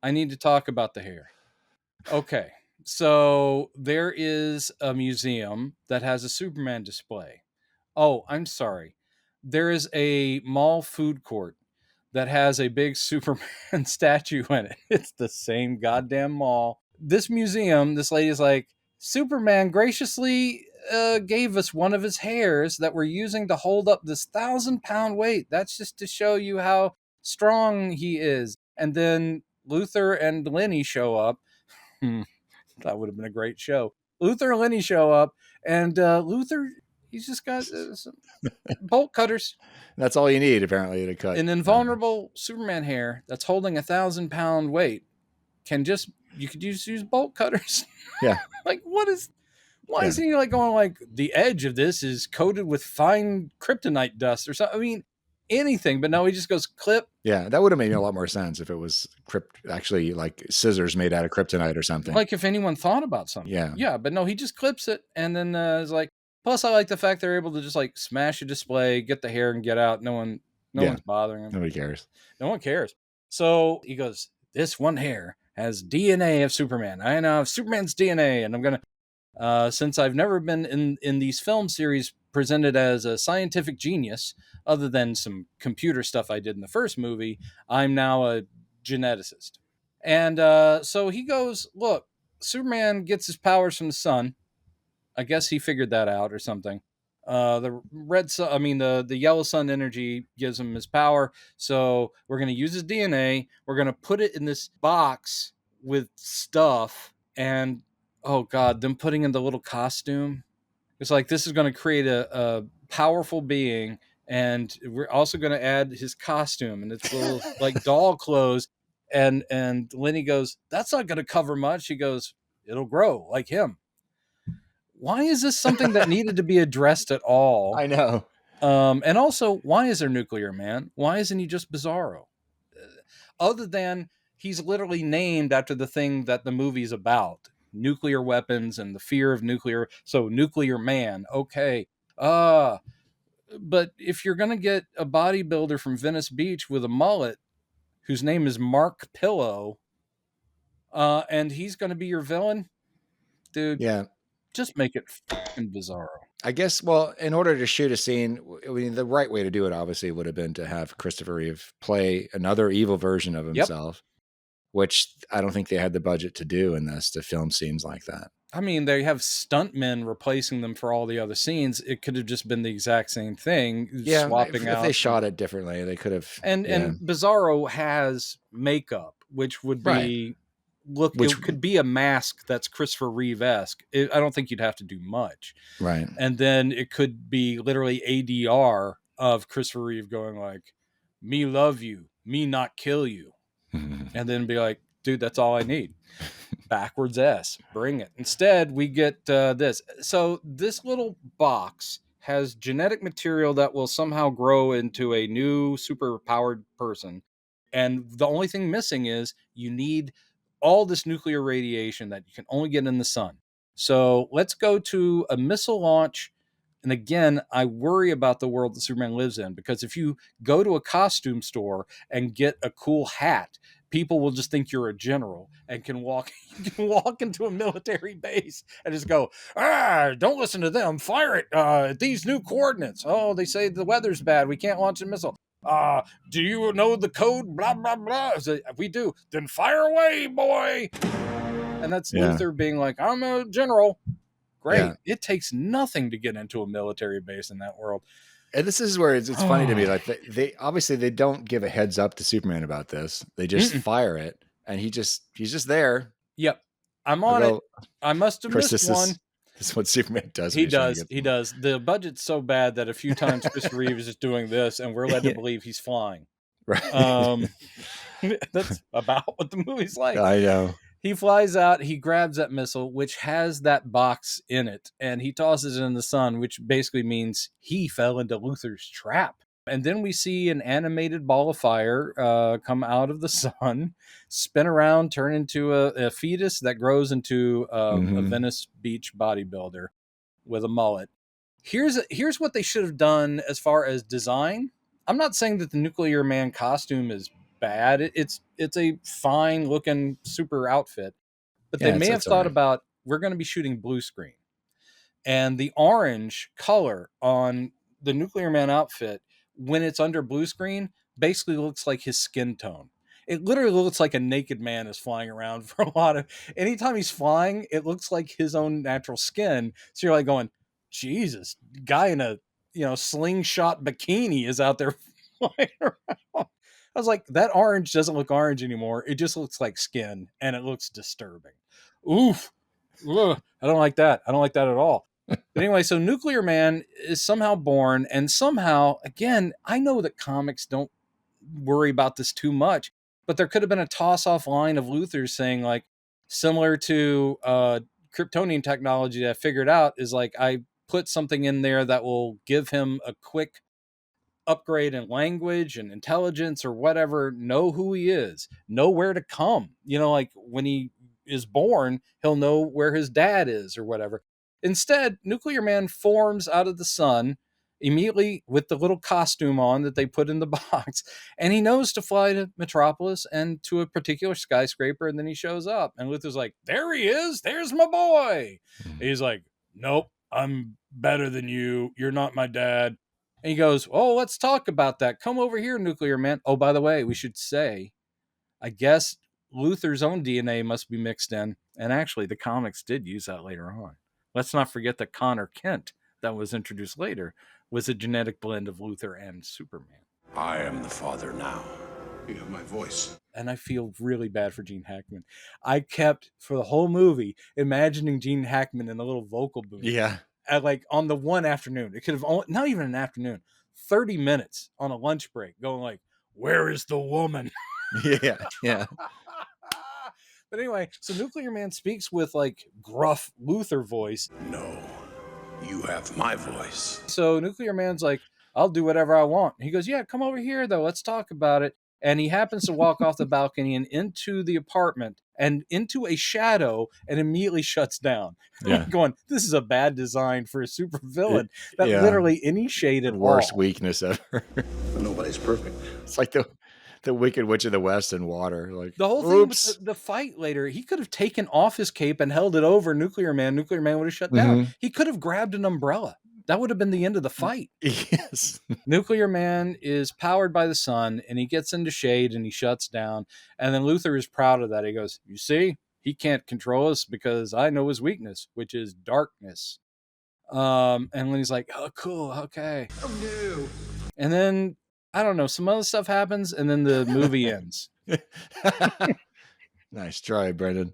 I need to talk about the hair. Okay. So there is a museum that has a Superman display. Oh, I'm sorry. There is a mall food court that has a big Superman statue in it. It's the same goddamn mall. This museum, this lady is like, Superman graciously gave us one of his hairs that we're using to hold up this 1,000-pound weight. That's just to show you how strong he is. And then Luther and Lenny show up. That would have been a great show. Luther and Lenny show up, and Luther, he's just got some bolt cutters. That's all you need, apparently, to cut An invulnerable Superman hair that's holding 1,000-pound weight you could use bolt cutters. Yeah. Like, why isn't he like going like the edge of this is coated with fine kryptonite dust or something? I mean, anything, but no, he just goes clip. Yeah, that would have made a lot more sense if it was actually like scissors made out of kryptonite or something. Like if anyone thought about something. Yeah, but no, he just clips it and then is like, plus I like the fact they're able to just like smash a display, get the hair and get out. No one's bothering him. Nobody cares. No one cares. So he goes, this one hair has DNA of Superman. I know Superman's DNA, and I'm going to, since I've never been in these film series presented as a scientific genius, other than some computer stuff I did in the first movie, I'm now a geneticist. And so he goes, look, Superman gets his powers from the sun. I guess he figured that out or something. The red sun, I mean the yellow sun energy gives him his power. So we're going to use his DNA. We're going to put it in this box with stuff, and oh god, them putting in the little costume. It's like this is going to create a powerful being, and we're also going to add his costume and its little like doll clothes. And Lenny goes, that's not going to cover much. He goes, it'll grow like him. Why is this something that needed to be addressed at all? I know. And also, why is there Nuclear Man? Why isn't he just Bizarro? Other than he's literally named after the thing that the movie's about. Nuclear weapons and the fear of nuclear. So Nuclear Man. Okay. But if you're going to get a bodybuilder from Venice Beach with a mullet whose name is Mark Pillow, and he's going to be your villain, dude. Yeah. Just make it fucking Bizarro. I guess, well, in order to shoot a scene, I mean, the right way to do it, obviously, would have been to have Christopher Reeve play another evil version of himself, which I don't think they had the budget to do in this, to film scenes like that. I mean, they have stuntmen replacing them for all the other scenes. It could have just been the exact same thing. Yeah, swapping out. If they shot it differently, they could have. And Bizarro has makeup, which would be... it could be a mask that's Christopher Reeve-esque. I don't think you'd have to do much. Right. And then it could be literally ADR of Christopher Reeve going like, me love you, me not kill you. And then be like, dude, that's all I need. Backwards S, bring it. Instead, we get this. So this little box has genetic material that will somehow grow into a new super-powered person. And the only thing missing is you need all this nuclear radiation that you can only get in the sun. So let's go to a missile launch. And again, I worry about the world that Superman lives in, because if you go to a costume store and get a cool hat, people will just think you're a general and can walk into a military base and just go, don't listen to them, fire it at these new coordinates. Oh, they say the weather's bad, we can't launch a missile. Do you know the code? Blah, blah, blah. We do. Then fire away, boy. And that's Luther being like, I'm a general. Great. Yeah. It takes nothing to get into a military base in that world. And this is where it's funny to me. Like they obviously they don't give a heads up to Superman about this. They just fire it, and he's just there. Yep, I'm on it. I must have missed one. This is what Superman does. He does. He does. The budget's so bad that a few times Chris Reeve is just doing this, and we're led to believe he's flying. Right. That's about what the movie's like. I know. He flies out, he grabs that missile, which has that box in it, and he tosses it in the sun, which basically means he fell into Luther's trap. And then we see an animated ball of fire come out of the sun, spin around, turn into a fetus that grows into a Venice Beach bodybuilder with a mullet. Here's what they should have done as far as design. I'm not saying that the Nuclear Man costume is bad. It's a fine looking super outfit, but they Yeah, may have it's all thought right. about, we're going to be shooting blue screen, and the orange color on the Nuclear Man outfit when it's under blue screen basically looks like his skin tone. It literally looks like a naked man is flying around for a lot of, anytime he's flying, it looks like his own natural skin. So you're like going, Jesus, guy in a, slingshot bikini is out there flying around. I was like, that orange doesn't look orange anymore. It just looks like skin, and it looks disturbing. Oof. Ugh, I don't like that. I don't like that at all. But anyway, so Nuclear Man is somehow born, and somehow, again, I know that comics don't worry about this too much, but there could have been a toss-off line of Luthor saying, like, similar to Kryptonian technology that I figured out is like, I put something in there that will give him a quick upgrade in language and intelligence or whatever, know who he is, know where to come. Like when he is born, he'll know where his dad is or whatever. Instead, Nuclear Man forms out of the sun immediately with the little costume on that they put in the box, and he knows to fly to Metropolis and to a particular skyscraper, and then he shows up, and Luthor's like, there he is, there's my boy. And he's like, nope, I'm better than you, you're not my dad. And he goes, oh, let's talk about that. Come over here, Nuclear Man. Oh, by the way, we should say, I guess Luthor's own DNA must be mixed in. And actually, the comics did use that later on. Let's not forget that Connor Kent, that was introduced later, was a genetic blend of Luthor and Superman. I am the father now. You have my voice. And I feel really bad for Gene Hackman. I kept, for the whole movie, imagining Gene Hackman in a little vocal booth. Yeah. At like on the one afternoon, it could have only, not even an afternoon, 30 minutes on a lunch break going like, where is the woman? Yeah. But anyway, so Nuclear Man speaks with like gruff Luthor voice. No, you have my voice. So Nuclear Man's like, I'll do whatever I want. He goes, yeah, come over here though. Let's talk about it. And he happens to walk off the balcony and into the apartment and into a shadow and immediately shuts down. Yeah. Going, this is a bad design for a super villain that literally any shade at worst all. weakness ever. But nobody's perfect. It's like the Wicked Witch of the West in water. Like the whole thing with the fight later, he could have taken off his cape and held it over Nuclear Man. Nuclear Man would have shut down. He could have grabbed an umbrella. That would have been the end of the fight. Yes. Nuclear Man is powered by the sun, and he gets into shade and he shuts down. And then Luthor is proud of that. He goes, you see, he can't control us because I know his weakness, which is darkness. And then he's like, oh, cool. Okay. Oh, no. And then, I don't know, some other stuff happens, and then the movie ends. Nice try, Brendan.